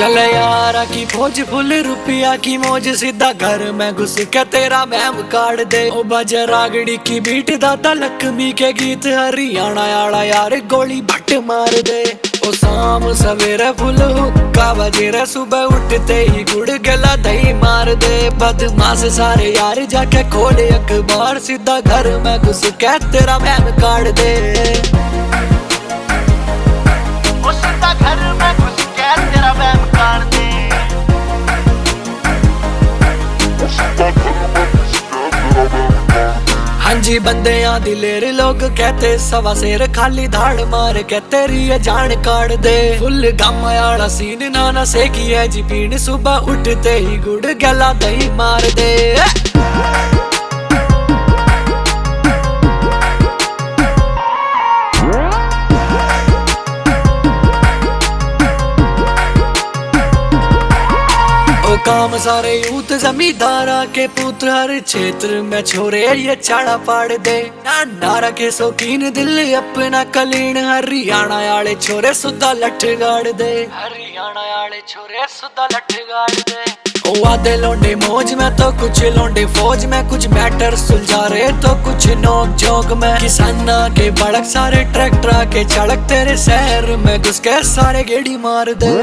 चले यारा की फौज फुल रुपया की मौज, सीधा घर में घुस के तेरा मैम काट दे। ओ बजे रागड़ी की बीट दादा लक्ष्मी के गीत, हरियाणा आड़ा यार गोली भट्ट मार दे। ओ शाम सवेरे फुल हुक्का बजे रे, सुबह उठते ही गुड़ गला दही मार दे। बदमाश सारे यार जाके खोले अखबार, सीधा घर में घुस के तेरा मैम काट दे। ओ सीधा घर में घुस के तेरा मैम काट दे। हाँ जी बंदे यहाँ दिलेर लोग कहते, सवा शेर खाली धाड़ मार के तेरी ये जान काट दे। फुल गम आला सीन नाना से की है जी पीन, सुबह उठते ही गुड़ गला दही मार दे। काम सारे यूथ जमींदारा के पुत्र, हर क्षेत्र में छोरे ये चाड़ा पाड़ दे। नारा के शौकीन दिल अपना कलीन, हरियाणा आले छोरे सुधा लठ गाड़ दे। हरियाणा आले छोरे सुधा लठ गाड़ दे। ओ आधे लोंडे मौज में तो कुछ लोंडे फौज में, कुछ मैटर सुलझा रहे तो कुछ नोक झोंक में। किसाना के बड़क सारे ट्रैक्टर के चड़क, तेरे शहर में घुस के सारे गेड़ी मार दे।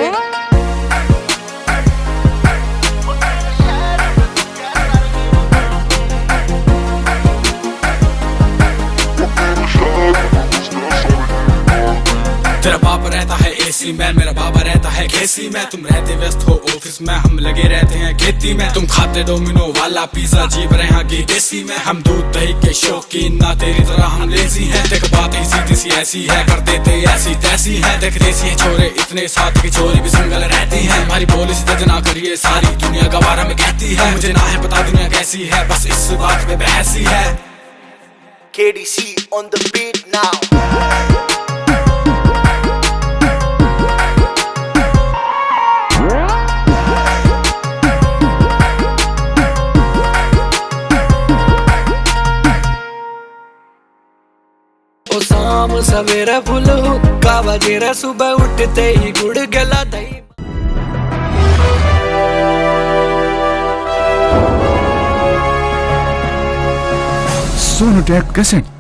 तेरा बाप रहता है एसी में, मेरा बाबा रहता है केसी में। तुम रहते व्यस्त हो ऑफिस में, हम लगे रहते हैं खेती में। तुम खाते डोमिनो वाला पिज्जा, जीव रहे हैं की देसी में। हम दूध दही के शौकीन, ना तेरी तरह हम लेजी हैं। देख बात ही सीधी सी ऐसी है, कर देते ऐसी तैसी है। देख देसी छोरे इतने साथ की चोरी भी सिंगल रहती है। हमारी पॉलिसी दर्ज ना करिए, सारी दुनिया गवारा में कहती है। मुझे ना है पता दुनिया कैसी है, बस इस बात पे बहस ही है। KDC on the beat now। ओ शाम सवेरे फुल हुक्का बजे रे, सुबह उठते ही गुड़ गला दही। Sonu take cassette.